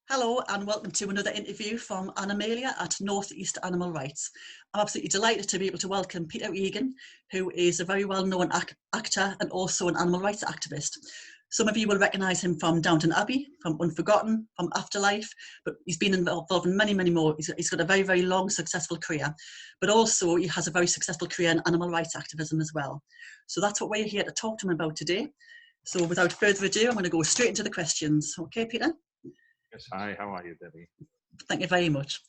Hello and welcome to another interview from Animalia at North East Animal Rights. I'm absolutely delighted to be able to welcome Peter Egan, who is a very well-known actor and also an animal rights activist. Some of you will recognise him from Downton Abbey, from Unforgotten, from Afterlife, but he's been involved in many, many more. He's got a very, very long, successful career, but also he has a very successful career in animal rights activism as well. So that's what we're here to talk to him about today. So without further ado, I'm going to go straight into the questions. Okay, Peter? Yes, hi, how are you, Debbie? Thank you very much.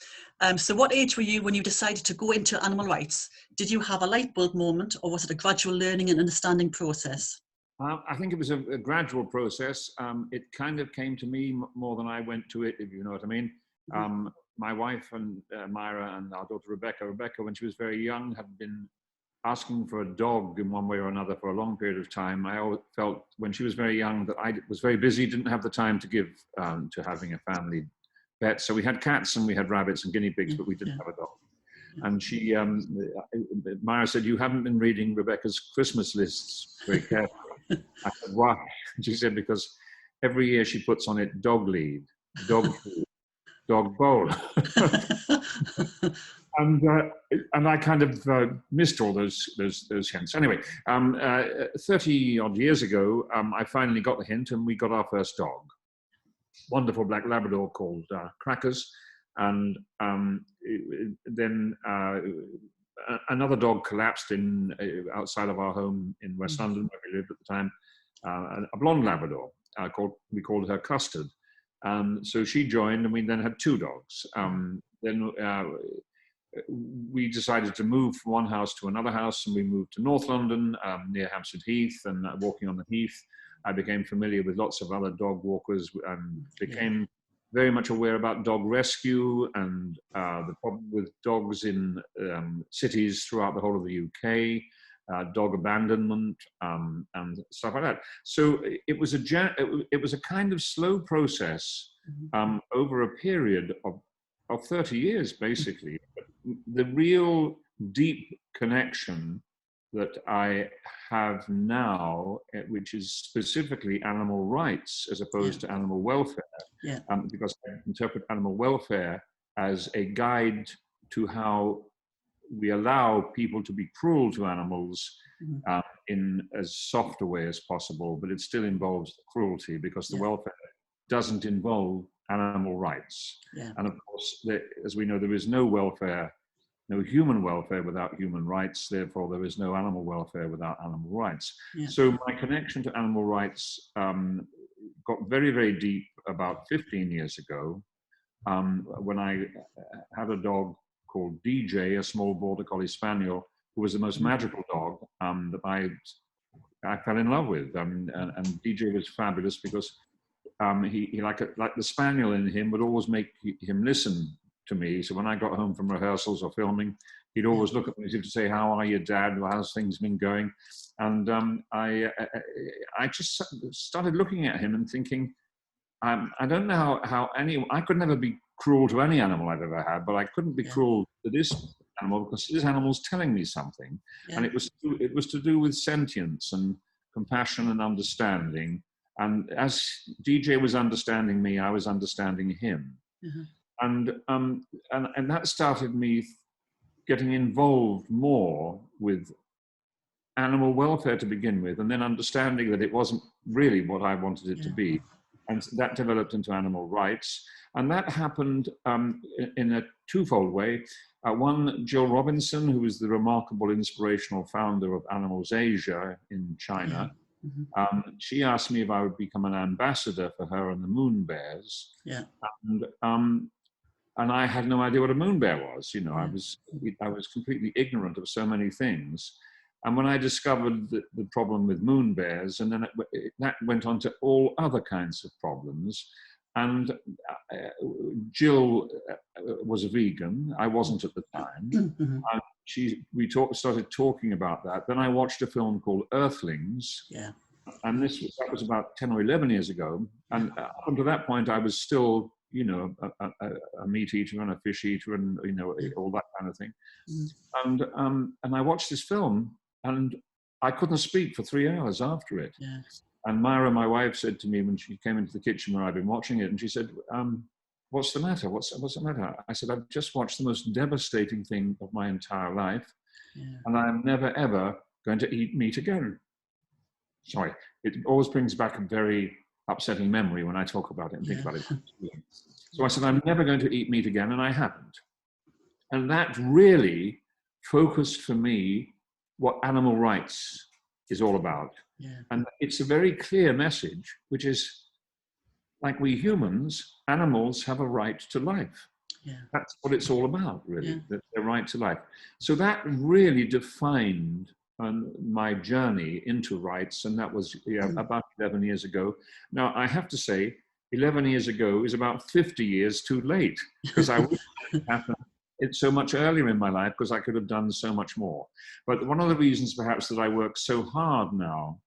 So what age were you when you decided to go into animal rights? Did you have a light bulb moment, or was it a gradual learning and understanding process? I think it was a gradual process. It kind of came to me more than I went to it, if you know what I mean. My wife and Myra and our daughter Rebecca, when she was very young, had been asking for a dog in one way or another for a long period of time. I always felt when she was very young that I was very busy, didn't have the time to give to having a family pet. So we had cats and we had rabbits and guinea pigs, but we didn't have a dog. And she, Myra said, "You haven't been reading Rebecca's Christmas lists very carefully." I said, "Why?" And she said, "Because every year she puts on it dog lead, dog food, dog bowl." And I kind of missed all those hints. Anyway, 30 odd years ago, I finally got the hint, and we got our first dog. Wonderful black Labrador called Crackers, and then another dog collapsed in outside of our home in West London, where we lived at the time. A blonde Labrador we called her Custard. So she joined, and we then had two dogs. Then we decided to move from one house to another house, and we moved to North London, near Hampstead Heath, and walking on the Heath, I became familiar with lots of other dog walkers and became very much aware about dog rescue and the problem with dogs in cities throughout the whole of the UK, dog abandonment, and stuff like that. So it was a kind of slow process over a period of 30 years, basically. The real deep connection that I have now, which is specifically animal rights as opposed to animal welfare, because I interpret animal welfare as a guide to how we allow people to be cruel to animals in as soft a way as possible, but it still involves cruelty, because the welfare doesn't involve animal rights. And of course, as we know, there is no human welfare without human rights. Therefore, there is no animal welfare without animal rights. So my connection to animal rights got very, very deep about 15 years ago, when I had a dog called DJ, a small border collie spaniel, who was the most magical dog that I fell in love with. And DJ was fabulous because he like the spaniel in him would always make him listen to me. So when I got home from rehearsals or filming, he'd always look at me as if to say, "How are you, Dad? How's things been going?" And I just started looking at him and thinking, I don't know how I could never be cruel to any animal I've ever had, but I couldn't be cruel to this animal because this animal's telling me something. And it was to do with sentience and compassion and understanding. And as DJ was understanding me, I was understanding him. And that started me getting involved more with animal welfare to begin with, and then understanding that it wasn't really what I wanted it to be. And that developed into animal rights. And that happened in a twofold way. One, Jill Robinson, who was the remarkable inspirational founder of Animals Asia in China, she asked me if I would become an ambassador for her and the moon bears. And I had no idea what a moon bear was. You know, I was completely ignorant of so many things. And when I discovered the problem with moon bears, and then that went on to all other kinds of problems. And Jill was a vegan. I wasn't at the time. We started talking about that. Then I watched a film called Earthlings. And that was about 10 or 11 years ago. And up until that point, I was still, you know, a meat eater and a fish eater and, you know, all that kind of thing. And I watched this film, and I couldn't speak for 3 hours after it. And Myra, my wife, said to me when she came into the kitchen where I'd been watching it, and she said, what's the matter? What's the matter? I said, I've just watched the most devastating thing of my entire life, and I'm never, ever going to eat meat again. Sorry, it always brings back a very upsetting memory when I talk about it and think about it. So I said, I'm never going to eat meat again, and I haven't. And that really focused for me what animal rights is all about. And it's a very clear message, which is, like we humans, animals have a right to life. That's what it's all about, really, their right to life. So that really defined my journey into rights, and that was about 11 years ago. Now, I have to say, 11 years ago is about 50 years too late, because I wish it happened so much earlier in my life, because I could have done so much more. But one of the reasons perhaps that I work so hard now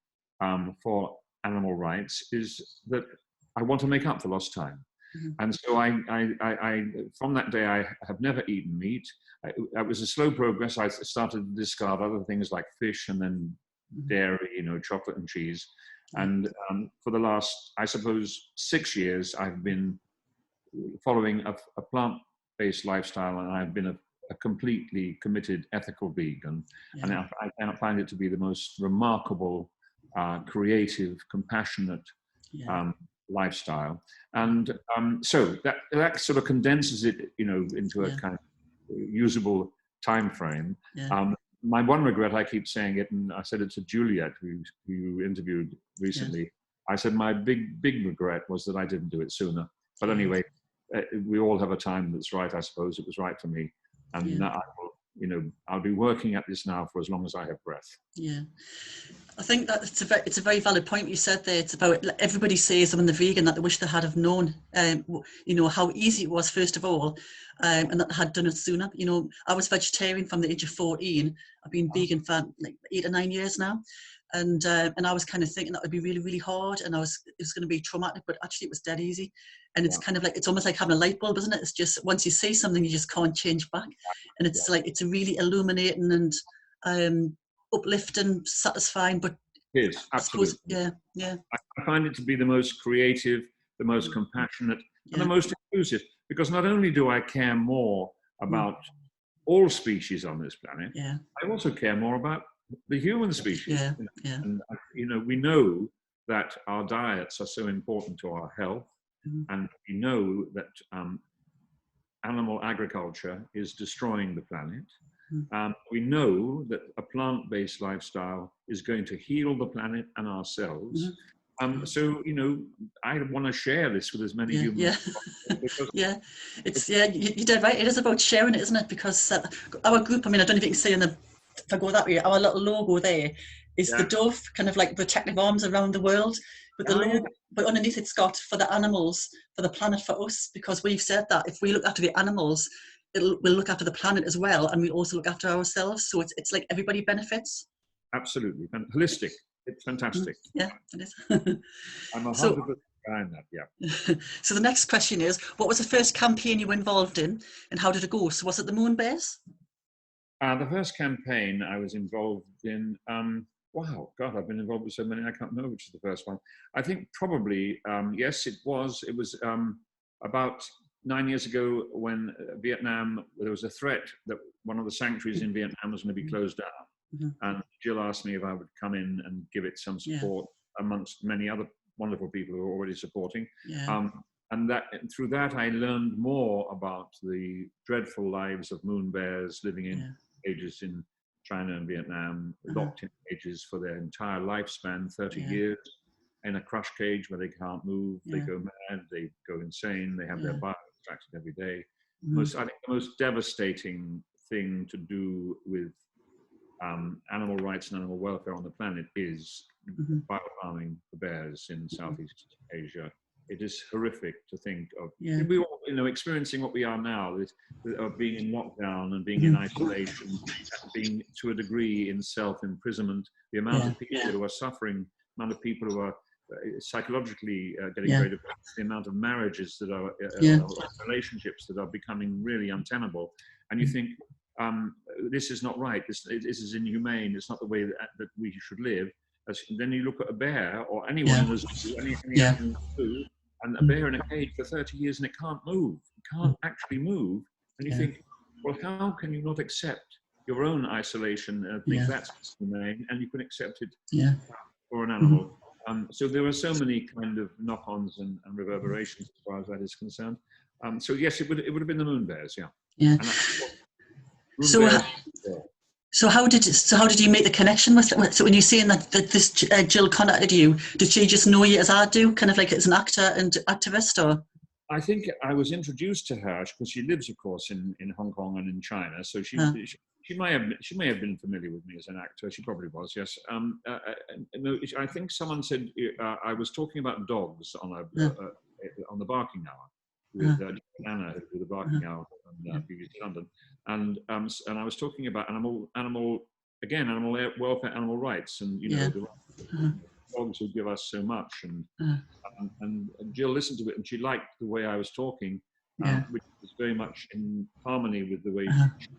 for animal rights is that I want to make up for lost time. And so I from that day, I have never eaten meat. It was a slow progress. I started to discard other things like fish and then dairy, chocolate and cheese. And for the last, I suppose, 6 years, I've been following a plant-based lifestyle, and I've been a completely committed ethical vegan. And I find it to be the most remarkable, creative, compassionate lifestyle. And so that sort of condenses it, into a kind of usable time frame. My one regret, I keep saying it, and I said it to Juliet, who you interviewed recently. I said my big regret was that I didn't do it sooner. But anyway, we all have a time that's right. I suppose it was right for me, and I will, I'll be working at this now for as long as I have breath. I think that it's a very valid point you said there. It's about, everybody says when they're vegan that they wish they had have known, how easy it was, first of all, and that they had done it sooner. I was vegetarian from the age of 14. I've been vegan for like 8 or 9 years now. And I was kind of thinking that would be really, really hard, and it was going to be traumatic, but actually it was dead easy. And it's kind of like, it's almost like having a light bulb, isn't it? It's just, once you see something, you just can't change back. And it's like, it's a really illuminating and uplifting, satisfying, but it is, absolutely. I find it to be the most creative, the most compassionate, and the most inclusive, because not only do I care more about all species on this planet, I also care more about the human species. And we know that our diets are so important to our health, and we know that animal agriculture is destroying the planet. We know that a plant-based lifestyle is going to heal the planet and ourselves. So, I want to share this with as many humans as possible. You did right. It is about sharing it, isn't it? Because our group, I don't know if you can see if I go that way, our little logo there is the dove, kind of like protective arms around the world. But the logo, but underneath it's got for the animals, for the planet, for us, because we've said that if we look after the animals, we'll look after the planet as well, and we also look after ourselves. So it's like everybody benefits. Absolutely, holistic. It's fantastic. Yeah, it is. I'm 100% behind that. So the next question is, what was the first campaign you were involved in, and how did it go? So was it the Moon Bears? The first campaign I was involved in, wow, God, I've been involved with so many, I can't remember which is the first one. I think probably, yes, it was about 9 years ago when Vietnam, there was a threat that one of the sanctuaries in Vietnam was going to be closed down. And Jill asked me if I would come in and give it some support amongst many other wonderful people who are already supporting. And through that, I learned more about the dreadful lives of moon bears living in cages in China and Vietnam, locked in cages for their entire lifespan, 30 years, in a crush cage where they can't move, they go mad, they go insane, they have their bile extracted every day. I think the most devastating thing to do with animal rights and animal welfare on the planet is biofarming for bears in Southeast Asia. It is horrific to think of. We all, experiencing what we are now, of being in lockdown and being in isolation, and being to a degree in self-imprisonment. The amount of people who are suffering, the amount of people who are psychologically getting very depressed, the amount of marriages that are relationships that are becoming really untenable, and you think this is not right. This is inhumane. It's not the way that we should live. Then you look at a bear or anyone in the zoo, any animal in the zoo, and a bear in a cage for 30 years and it can't move. It can't actually move. And you think, well, how can you not accept your own isolation and think that's humane, and you can accept it for an animal? So there are so many kind of knock-ons and reverberations as far as that is concerned. So yes, it would have been the moon bears, Yeah. And So how did you make the connection with it? So when you're saying that this Jill contacted you, did she just know you as I do, kind of like as an actor and activist, or? I think I was introduced to her because she lives, of course, in Hong Kong and in China. So she may have been familiar with me as an actor. She probably was, yes. No, I think someone said I was talking about dogs on the Barking Hour with Anna, who did the Barking Hour on BBC London, and I was talking about animal welfare, animal rights, and the dogs who give us so much, and Jill listened to it and she liked the way I was talking, which was very much in harmony with the way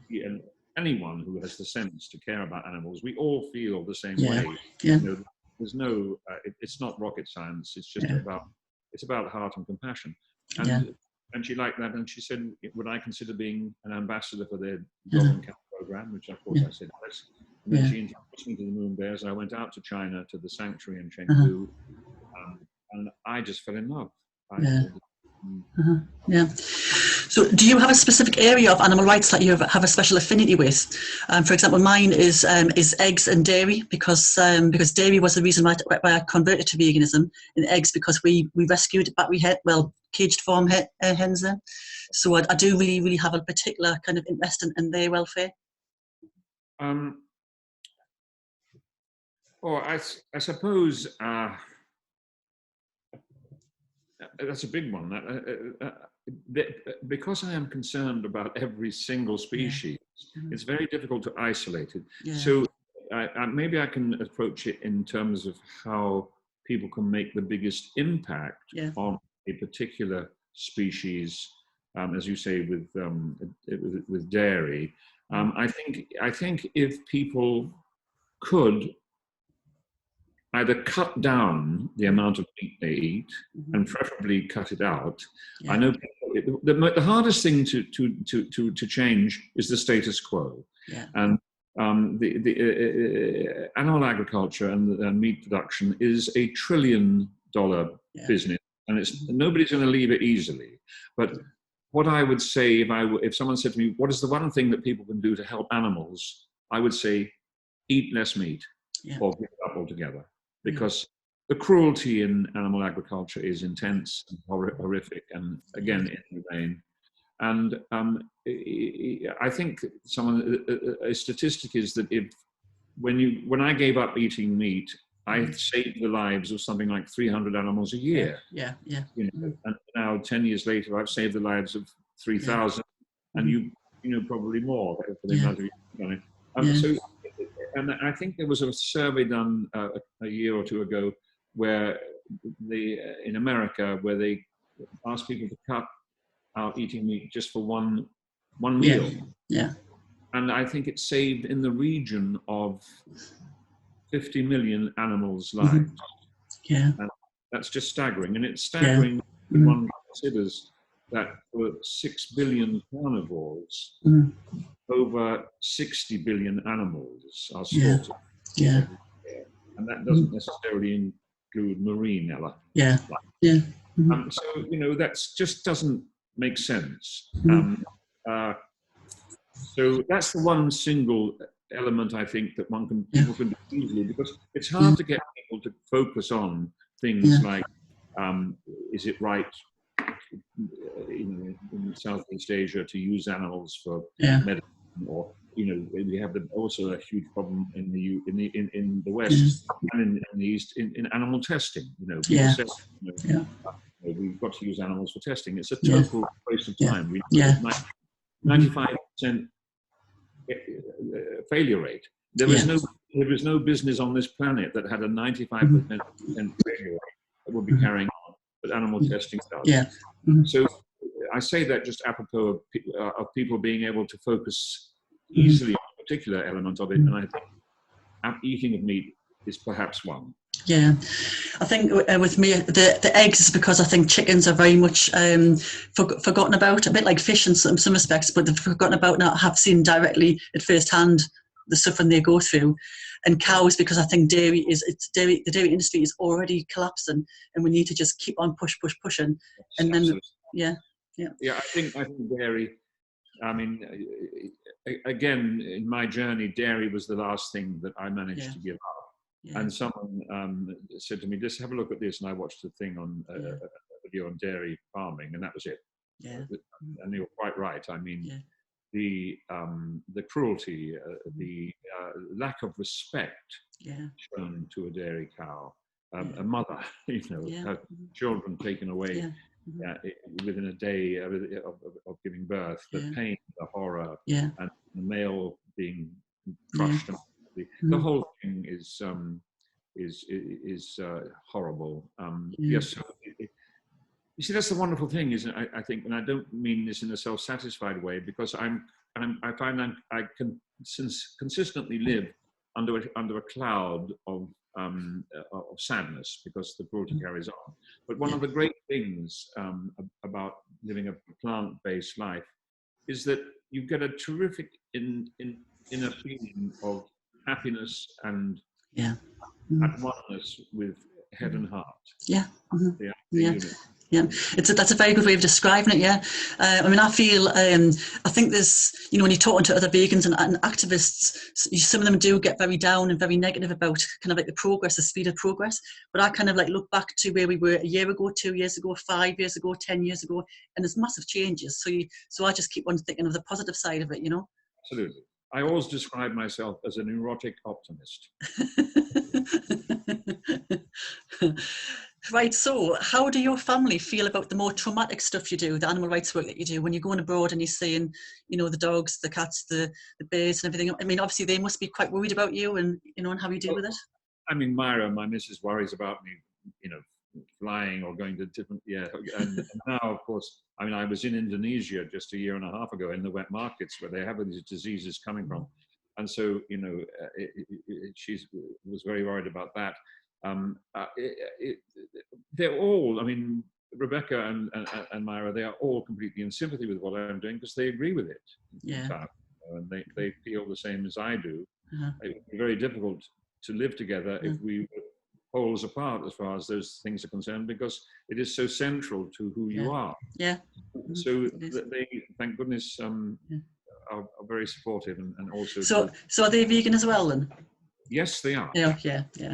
she and anyone who has the sense to care about animals, we all feel the same way. There's no, it's not rocket science. It's just about heart and compassion. And she liked that, and she said, would I consider being an ambassador for their dog and cat program, which of course I said yes. And then she introduced me to the moon bears. I went out to China to the sanctuary in Chengdu, and I just fell in love. So do you have a specific area of animal rights that you have a special affinity with? For example, mine is eggs and dairy, because dairy was the reason why I converted to veganism, and eggs because we rescued caged farm hens then. So I do really have a particular kind of interest in their welfare. I suppose that's a big one. Because I am concerned about every single species, it's very difficult to isolate it. So maybe I can approach it in terms of how people can make the biggest impact on a particular species, as you say, with dairy. I think if people could either cut down the amount of meat they eat and preferably cut it out. I know the hardest thing to change is the status quo. And the animal agriculture and meat production is $1 trillion business, and nobody's going to leave it easily. But what I would say, if someone said to me, what is the one thing that people can do to help animals, I would say, eat less meat or give it up altogether. Because the cruelty in animal agriculture is intense and horrific, and again inhumane. And I think a statistic is that when I gave up eating meat, I saved the lives of something like 300 animals a year. And now 10 years later, I've saved the lives of 3,000, and you probably more for the amount of you've done it. And I think there was a survey done a year or two ago in America where they asked people to cut out eating meat just for one meal. And I think it saved in the region of 50 million animals' lives. And that's just staggering. And it's staggering when one considers that for 6 billion carnivores, over 60 billion animals are slaughtered. And that doesn't necessarily include marine life. So, that just doesn't make sense. So that's the one single element I think that people can do easily, because it's hard to get people to focus on things like, is it right in Southeast Asia to use animals for medicine, or we have also a huge problem in the West and in the East in animal testing. People say, we've got to use animals for testing. It's a total waste of time. We have 95% failure rate. There is no business on this planet that had a 95% failure rate that would be carrying on, but animal testing does. So I say that just apropos of people being able to focus easily on a particular element of it, and I think eating of meat is perhaps one. Yeah, I think with me, the eggs is because I think chickens are very much forgotten about, a bit like fish in some respects, but they've forgotten about now. Have seen directly at first hand the suffering they go through, and cows because I think the dairy industry is already collapsing, and we need to just keep on pushing, Yes, and then absolutely. yeah, yeah, Yeah, I think dairy. I mean, again, in my journey, dairy was the last thing that I managed yeah, to give up. yeah, And someone said to me, "Just have a look at this," and I watched a thing on yeah, a video on dairy farming, and that was it. yeah, And you're quite right. I mean, yeah, the cruelty, mhm, the lack of respect yeah, shown to a dairy cow, yeah, a mother, yeah, her mhm, children taken away yeah, mhm, within a day of giving birth, the yeah, pain, the horror, yeah, and the male being yeah, crushed. The mhm, whole thing is horrible. yeah, Yes, so you see, that's the wonderful thing, is I think, and I don't mean this in a self-satisfied way, because I find I can consistently live under a cloud of sadness because the cruelty mhm, carries on. But one yeah, of the great things about living a plant-based life is that you get a terrific inner feeling of happiness and yeah, mhm, at oneness with head mhm, and heart, yeah, mhm, the yeah. unit. Yeah, that's a very good way of describing it. Yeah, I mean, I feel I think there's when you're talking to other vegans and activists, some of them do get very down and very negative about kind of like the progress, the speed of progress. But I kind of like look back to where we were a year ago, 2 years ago, 5 years ago, 10 years ago, and there's massive changes. So I just keep on thinking of the positive side of it. Absolutely. I always describe myself as a neurotic optimist. Right, so how do your family feel about the more traumatic stuff you do, the animal rights work that you do, when you're going abroad and you're seeing, the dogs, the cats, the bears and everything? I mean, obviously they must be quite worried about you and how you deal Well, with it. I mean, Myra, my missus, worries about me, you know, flying or going to different, yeah. And now, of course, I mean, I was in Indonesia just a year and a half ago in the wet markets where they have these diseases coming from. And so, she was very worried about that. Um, uh, it, it, they're all, I mean, Rebecca and Myra, they are all completely in sympathy with what I'm doing because they agree with it Yeah. entirely. And they feel the same as I do. Uh-huh. It would be very difficult to live together if we were poles apart as far as those things are concerned, because it is so central to who Yeah. you are. Yeah. So It is. they, thank goodness, Yeah. are very supportive and also So, so are they vegan as well then? yes, they are. Yeah, yeah, yeah,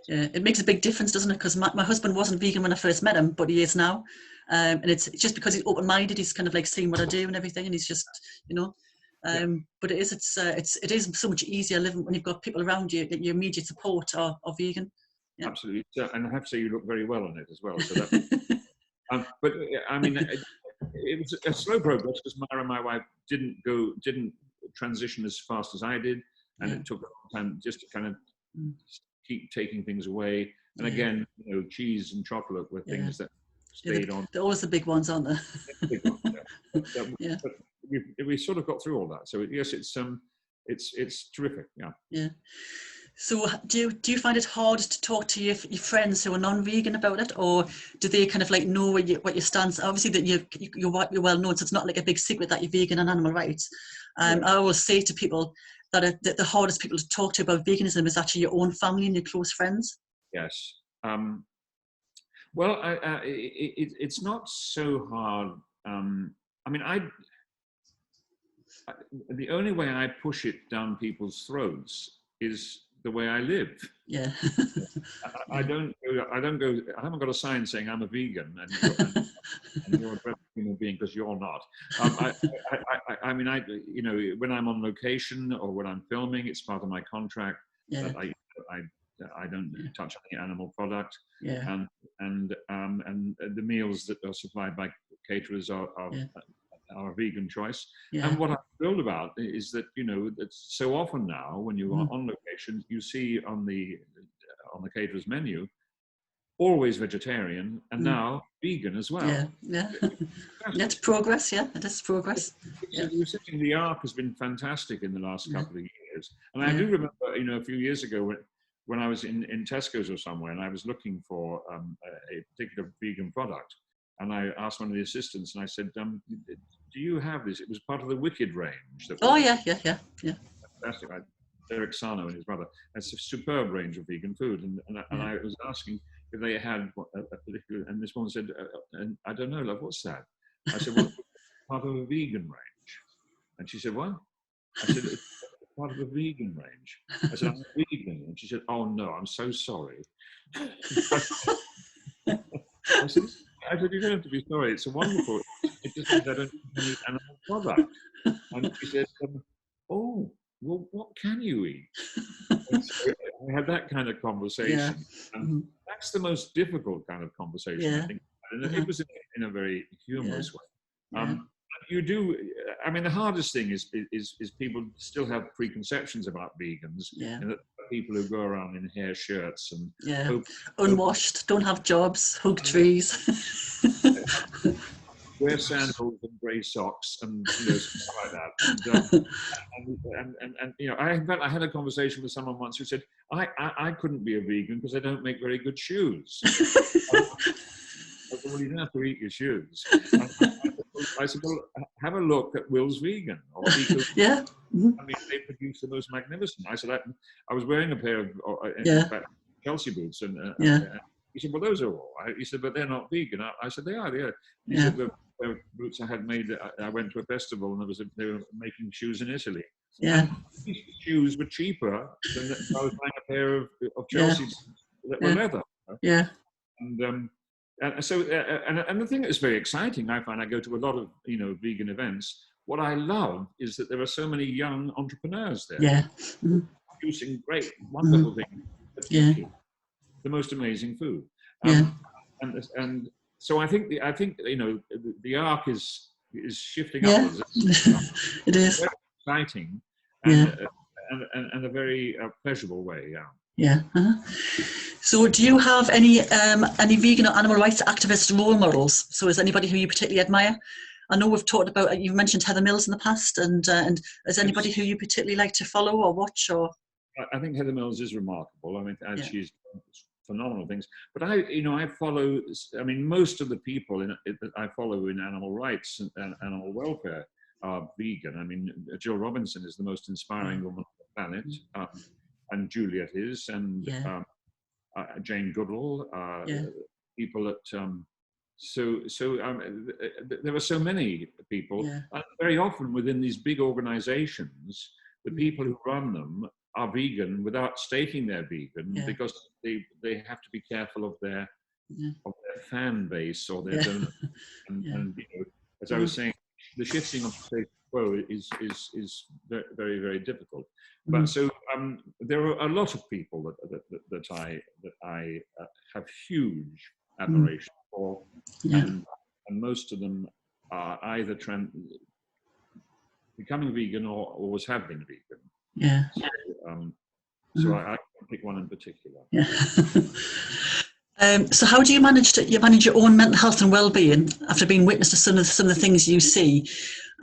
yeah. It makes a big difference, doesn't it? Because my husband wasn't vegan when I first met him, but he is now. And it's just because he's open-minded. He's kind of like seeing what I do and everything, and he's just, you know. Yeah, But it is so much easier living when you've got people around you that your immediate support are vegan. Yeah. absolutely. So, and I have to say, you look very well on it as well. So that, but I mean, it was a slow progress because Myra, my wife, didn't transition as fast as I did, and Yeah. it took a long time just to kind of Mm. keep taking things away. And Yeah. again, cheese and chocolate were Yeah. things that Yeah. stayed on. They're always the big ones, aren't Big ones, they? yeah. But we sort of got through all that. So yes, it's terrific. Yeah. Yeah. So do you find it hard to talk to your friends who are non-vegan about it, or do they kind of like know what your stance? Obviously, that you're well known, so it's not like a big secret that you're vegan and animal rights. Yeah. I always say to people that the hardest people to talk to about veganism is actually your own family and your close friends. Yes. Well, it's not so hard. I mean, the only way I push it down people's throats is the way I live. Yeah. I Yeah. don't go. I haven't got a sign saying I'm a vegan and you're a dreadful human being because you're not. I mean, when I'm on location or when I'm filming, it's part of my contract Yeah. that I don't touch any animal product, Yeah. and the meals that are supplied by caterers are Yeah. a vegan choice. Yeah. And what I'm thrilled about is that that so often now when you are Mhm. on location, you see on the caterer's menu always vegetarian and Mm. now vegan as well. Yeah. Yeah. Fantastic. That's progress. Yeah, it is progress. Yeah. You're saying the arc has been fantastic in the last Yeah. couple of years, and I Yeah. do remember, a few years ago when I was in Tesco's or somewhere, and I was looking for a particular vegan product, and I asked one of the assistants, and I said, "Do you have this?" It was part of the Wicked range. That Oh was yeah. fantastic. Derek Sarno and his brother. It's a superb range of vegan food, and I was asking if they had a particular, and this one said, and I don't know, love, what's that? I said, well, it's part of a vegan range. And she said, what? I said, it's part of a vegan range. I said, I'm a vegan. And she said, oh no, I'm so sorry. I said, you don't have to be sorry. It's a wonderful, it just means I don't eat any animal product. And she said, oh, well, what can you eat? So I had that kind of conversation. And that's the most difficult kind of conversation, I think. And it was in a very humorous way. You do, I mean, the hardest thing is people still have preconceptions about vegans, and that people who go around in hair shirts and unwashed, don't have jobs, hug trees. Wear sandals and grey socks and stuff like that. And I had a conversation with someone once who said, I couldn't be a vegan because I don't make very good shoes. I said, well, you don't have to eat your shoes. I said, well, have a look at Will's Vegan or Eco. I mean, they produce the most magnificent. I said, I was wearing a pair of in fact, Chelsea boots, and he said, well, those are all right. He said, but they're not vegan. I said, they are. He said, the boots I had made, I went to a festival and they were making shoes in Italy. And these shoes were cheaper than I was buying a pair of Chelsea boots that were leather. And so, and the thing that's very exciting, I find, I go to a lot of vegan events. What I love is that there are so many young entrepreneurs there, producing great, wonderful things, particularly the most amazing food. And so I think the arc is shifting upwards. It is very exciting and a very pleasurable way. So do you have any vegan or animal rights activist role models? So is anybody who you particularly admire? I know we've talked about, you've mentioned Heather Mills in the past, and is anybody who you particularly like to follow or watch? Or I think Heather Mills is remarkable. I mean, she's done phenomenal things. But I follow. I mean, most of the people that I follow in animal rights and animal welfare are vegan. I mean, Jill Robinson is the most inspiring woman on the planet, and Juliet is, and Jane Goodall, people at. There are so many people, and very often within these big organizations, the people who run them are vegan without stating they're vegan, because they have to be careful of their fan base or their donors. And as I was saying, the shifting of the status quo is very, very difficult. But so there are a lot of people that I have huge admiration for, and most of them are either becoming vegan or always have been vegan. So I can't pick one in particular. So how do you manage your own mental health and well-being after being witness to some of the things you see,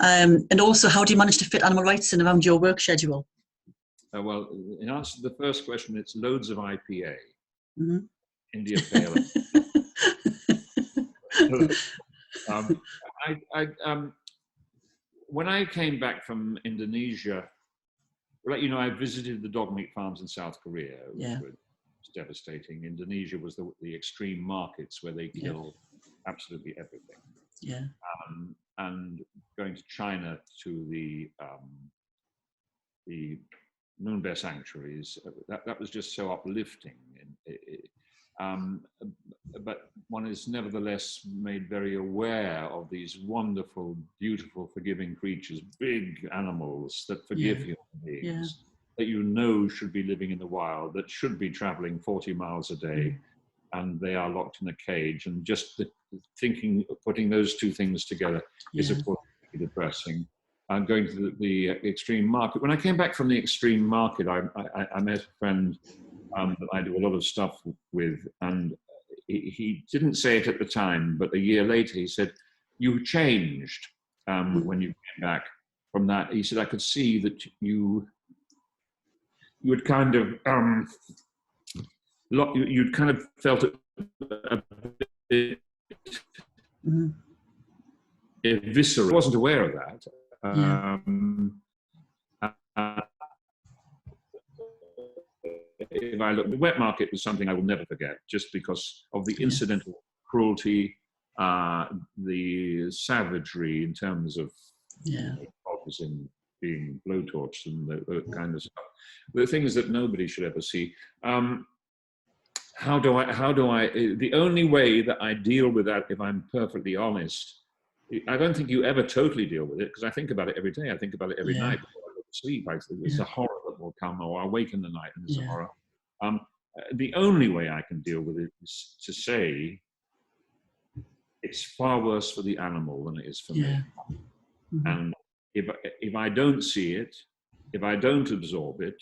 and also how do you manage to fit animal rights in around your work schedule? Well, in answer to the first question, it's loads of IPA, India Pale. When I came back from Indonesia, I visited the dog meat farms in South Korea, which was devastating. Indonesia was the extreme markets where they kill absolutely everything. And going to China to the moon bear sanctuaries, that was just so uplifting. But one is nevertheless made very aware of these wonderful, beautiful, forgiving creatures, big animals that forgive human beings, that should be living in the wild, that should be traveling 40 miles a day, and they are locked in a cage. And just putting those two things together is, of course, depressing. And going to the extreme market. When I came back from the extreme market, I met a friend that I do a lot of stuff with, and he didn't say it at the time, but a year later he said, "You changed when you came back from that." He said, "I could see that you had kind of you'd kind of felt it a bit visceral. I wasn't aware of that. If I look, the wet market was something I will never forget, just because of the incidental cruelty, the savagery in terms of dogs and being blowtorched and the kind of stuff. The things that nobody should ever see. How do I, the only way that I deal with that, if I'm perfectly honest, I don't think you ever totally deal with it, because I think about it every day. I think about it every night before I go to sleep. It's a horror that will come, or I wake in the night and it's a horror. The only way I can deal with it is to say it's far worse for the animal than it is for me. And if I don't see it, if I don't absorb it,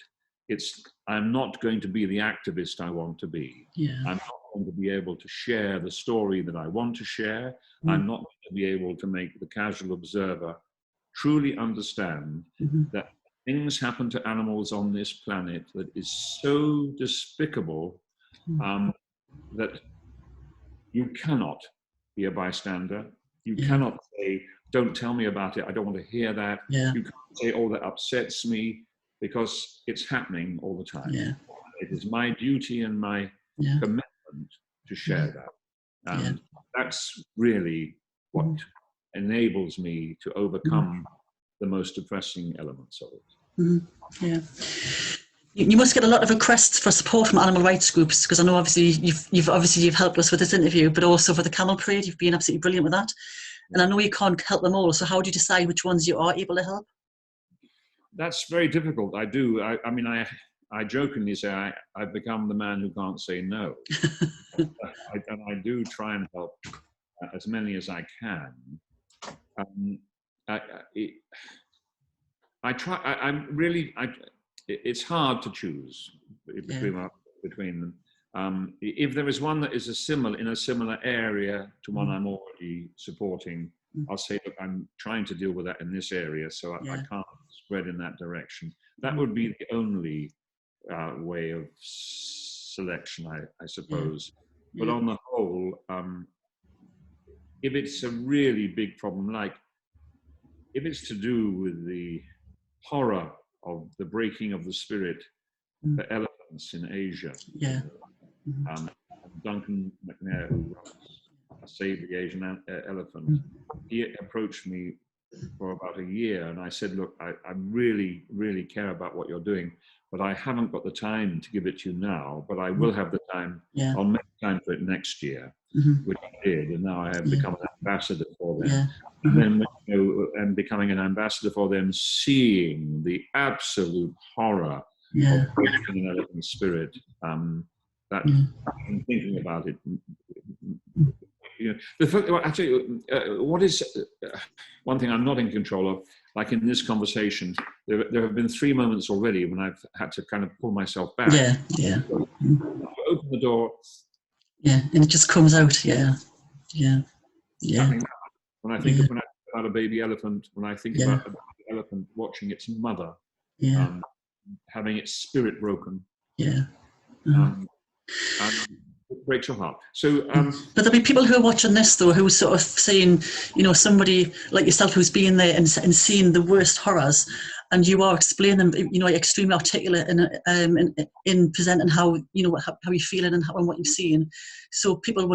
I'm not going to be the activist I want to be. I'm not going to be able to share the story that I want to share. I'm not going to be able to make the casual observer truly understand that things happen to animals on this planet that is so despicable that you cannot be a bystander. You cannot say, don't tell me about it, I don't want to hear that. You can't say, oh, that upsets me, because it's happening all the time. It is my duty and my commitment to share that. And that's really what enables me to overcome the most depressing elements of it. You must get a lot of requests for support from animal rights groups, because I know obviously you've helped us with this interview, but also for the camel parade, you've been absolutely brilliant with that. And I know you can't help them all, so how do you decide which ones you are able to help? That's very difficult. I do. I mean, I jokingly say I've become the man who can't say no. And I do try and help as many as I can. It's hard to choose between them. If there is one that is in a similar area to one I'm already supporting, I'll say, look, I'm trying to deal with that in this area, so I can't spread in that direction. That would be the only way of selection, I suppose. But on the whole, if it's a really big problem, like if it's to do with the horror of the breaking of the spirit for elephants in Asia, Duncan McNair, who saved the Asian elephant, he approached me for about a year, and I said, look, I really, really care about what you're doing, but I haven't got the time to give it to you now, but I will have the time. I'll make time for it next year, which I did, and now I have become an ambassador for them. And then, and becoming an ambassador for them, seeing the absolute horror of breaking an elephant spirit, that I'm thinking about it. Actually, what is one thing I'm not in control of? Like in this conversation, there have been 3 moments already when I've had to kind of pull myself back. So, open the door. And it just comes out. When I think about a baby elephant, when I think about a baby elephant watching its mother, having its spirit broken, and it breaks your heart. So, but there'll be people who are watching this though, who are sort of saying, somebody like yourself who's been there and seen the worst horrors, and you are explaining them, extremely articulate in presenting how how you're feeling and what you've seen. So people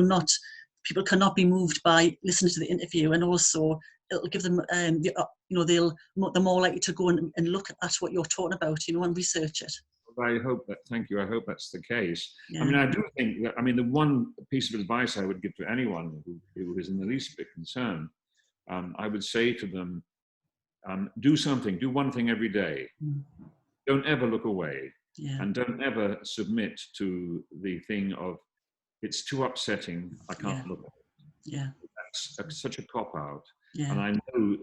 cannot be moved by listening to the interview, and also it'll give them, they're more likely to go and look at what you're talking about, and research it. I hope that. Thank you. I hope that's the case. I mean, I do think that. I mean, the one piece of advice I would give to anyone who is in the least bit concerned, I would say to them, do something. Do one thing every day. Don't ever look away, and don't ever submit to the thing of, it's too upsetting, I can't look at it. That's such a cop out. And I know,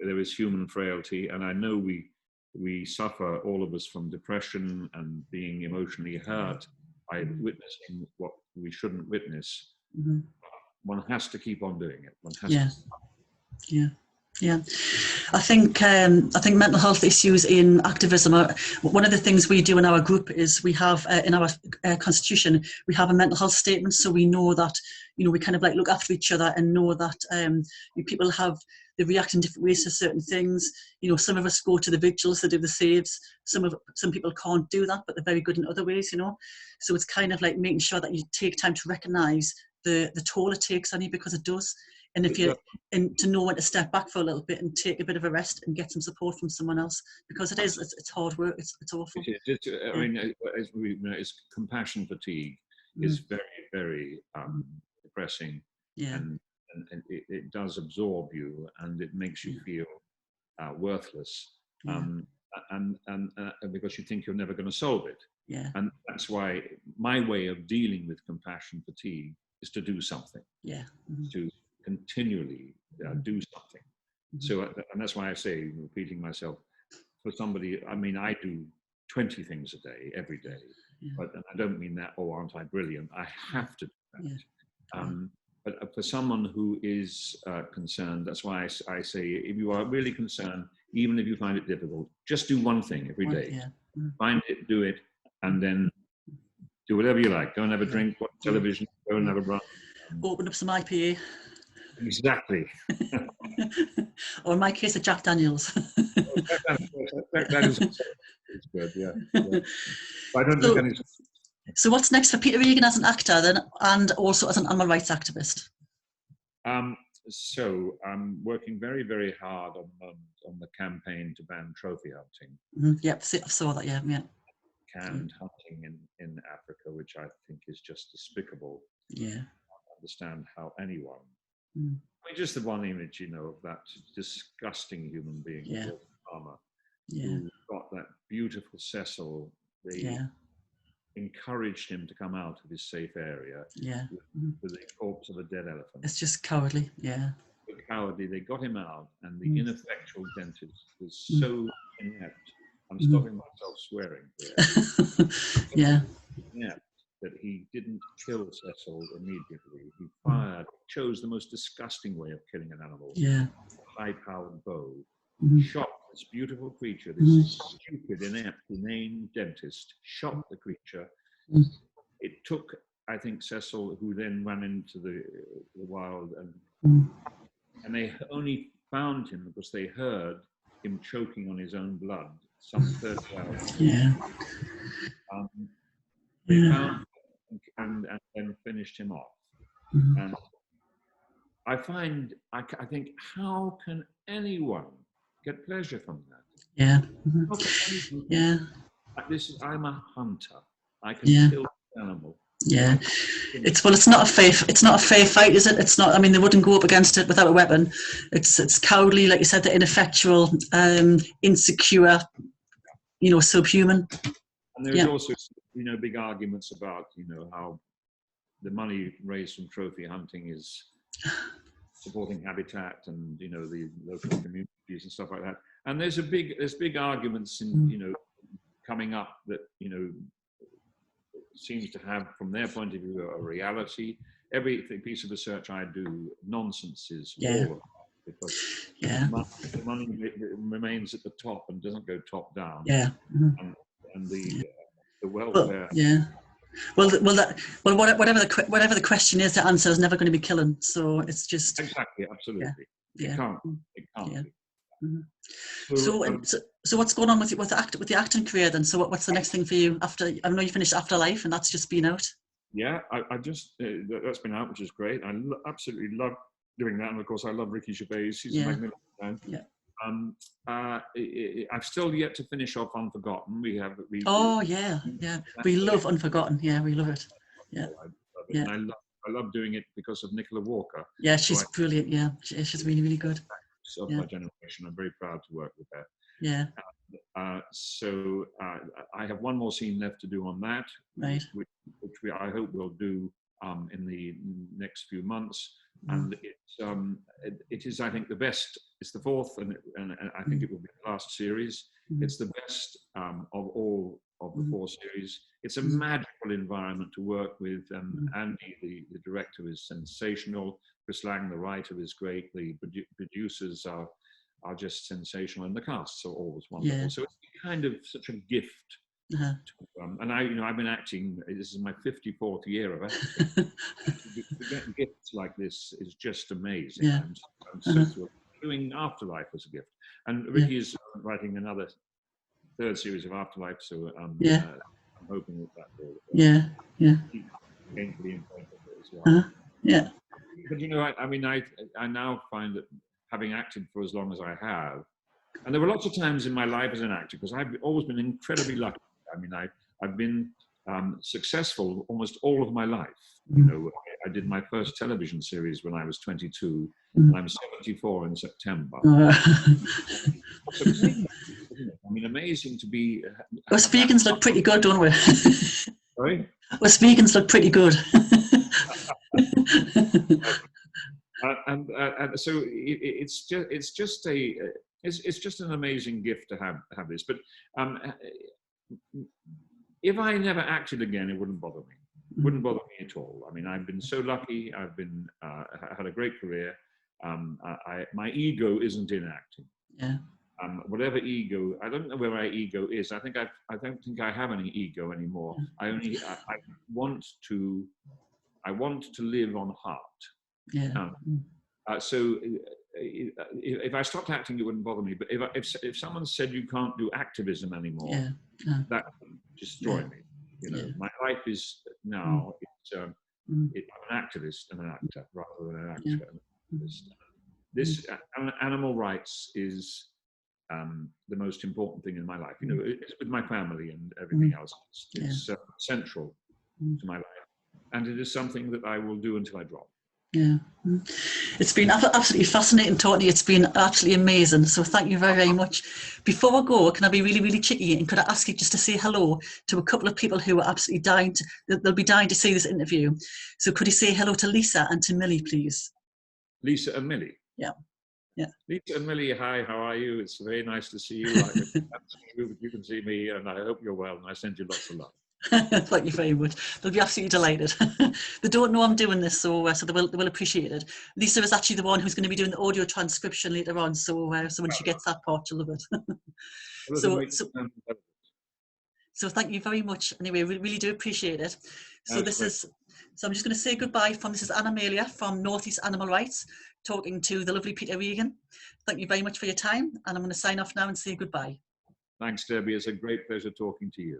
there is human frailty, and I know we suffer, all of us, from depression and being emotionally hurt by witnessing what we shouldn't witness. One has to keep on doing it. One has to. Yeah, I think mental health issues in activism are one of the things we do in our group. Is we have in our constitution, we have a mental health statement, so we know that, we kind of like look after each other and know that people they react in different ways to certain things. Some of us go to the vigils, they do the saves. Some people can't do that, but they're very good in other ways. So it's kind of like making sure that you take time to recognise the toll it takes on you, because it does. And and to know when to step back for a little bit and take a bit of a rest and get some support from someone else, because it's hard work. It's awful. I mean, as we know, compassion fatigue is very, very depressing, Yeah. and it does absorb you, and it makes you feel worthless, and because you think you're never going to solve it. Yeah. And that's why my way of dealing with compassion fatigue is to do something. Yeah. To continually do something. So, and that's why I say, repeating myself, for somebody, I mean, I do 20 things a day, every day, but I don't mean that, oh, aren't I brilliant? I have to do that. But for someone who is concerned, that's why I say, if you are really concerned, even if you find it difficult, just do one thing every day. Find it, do it, and then do whatever you like. Go and have a drink, watch television, go and have a run. Open up some IPA. Exactly. Or in my case, a Jack Daniels. that is good, yeah. I don't think any. So what's next for Peter Egan as an actor then, and also as an animal rights activist? So I'm working very, very hard on the campaign to ban trophy hunting. Yep, I saw that. Yeah. Canned hunting in Africa, which I think is just despicable. Yeah. I don't understand how anyone. I mean, just the one image, of that disgusting human being, farmer, who got that beautiful Cecil. They encouraged him to come out of his safe area with the corpse of a dead elephant. It's just cowardly, Cowardly. They got him out, and the ineffectual dentist was so inept. I'm stopping myself swearing here. That he didn't kill Cecil immediately. He chose the most disgusting way of killing an animal. A high-powered bow. Shot this beautiful creature, this stupid, inept, inane dentist, shot the creature. It took, I think, Cecil, who then ran into the wild, and they only found him because they heard him choking on his own blood some 30 hours. They found him and then finished him off. And I think, how can anyone get pleasure from that? I'm a hunter. I can kill an animal. It's not a fair fight, is it? It's not. I mean, they wouldn't go up against it without a weapon. It's cowardly, like you said, the ineffectual, insecure, subhuman. And there's also, big arguments about, how the money raised from trophy hunting is supporting habitat and, the local communities and stuff like that. And there's big arguments in, coming up that, seems to have, from their point of view, a reality. Every piece of research I do, nonsense is all of it, because the money remains at the top and doesn't go top down. And the welfare. Whatever the question is, the answer is never going to be killing. So it's just exactly, absolutely. It can't be. So what's going on with the acting career then? So what's the next thing for you after? I know you finished Afterlife, and that's just been out. Yeah, I just that's been out, which is great. I absolutely love doing that, and of course I love Ricky Gervais. He's a magnificent man. I've still yet to finish off Unforgotten. We love Unforgotten. Yeah, we love it. Yeah, I love it. And I love doing it because of Nicola Walker. Yeah, she's brilliant. Yeah, she's really, really good. Of my generation, I'm very proud to work with her. Yeah. So I have one more scene left to do on that, right? Which I hope we'll do in the next few months. And it is, I think, the best. It's the fourth, and I think it will be the last series. It's the best of all of the four series. It's a magical environment to work with. Andy, the director, is sensational. Chris Lang, the writer, is great. The producers are are just sensational, and the casts are always wonderful. Yeah. So it's kind of such a gift. Uh-huh. And I've been acting. This is my 54th year of acting. To get gifts like this is just amazing. Yeah. I'm so thrilled. Doing Afterlife as a gift, and Ricky is writing another third series of Afterlife. So I'm hoping that will keep painfully important as well. Yeah. But you know, I now find that having acted for as long as I have, and there were lots of times in my life as an actor, because I've always been incredibly lucky. I mean, I've been successful almost all of my life. You know, I did my first television series when I was 22, and I'm 74 in September. It's amazing, isn't it? I mean, amazing to be. Us vegans look pretty good, don't we? Sorry? Us vegans look pretty good. And so it's just an amazing gift to have this. But if I never acted again, it wouldn't bother me. It wouldn't bother me at all. I mean, I've been so lucky. I've been had a great career. My ego isn't in acting. Yeah. Whatever ego, I don't know where my ego is. I don't think I have any ego anymore. I want to live on heart. Yeah. So if I stopped acting, it wouldn't bother me. But if someone said you can't do activism anymore, that would destroy me. You know, my life is now I'm an activist and an actor rather than an actor and an activist. This animal rights is the most important thing in my life. You know, it's with my family and everything else. It's central to my life, and it is something that I will do until I drop. Yeah. It's been absolutely fascinating talking to you. It's been absolutely amazing. So thank you very, very much. Before I go, can I be really, really cheeky and could I ask you just to say hello to a couple of people who are absolutely dying they'll be dying to see this interview. So could you say hello to Lisa and to Millie, please? Lisa and Millie. Yeah. Lisa and Millie, hi, how are you? It's very nice to see you. You can see me, and I hope you're well, and I send you lots of love. Thank you very much. They'll be absolutely delighted. They don't know I'm doing this, so they will appreciate it. Lisa is actually the one who's going to be doing the audio transcription later on, so when she gets that part, she'll love it. So thank you very much. Anyway, we really do appreciate it. So I'm just going to say goodbye this is Anna Amelia from Northeast Animal Rights, talking to the lovely Peter Egan. Thank you very much for your time, and I'm going to sign off now and say goodbye. Thanks, Debbie. It's a great pleasure talking to you.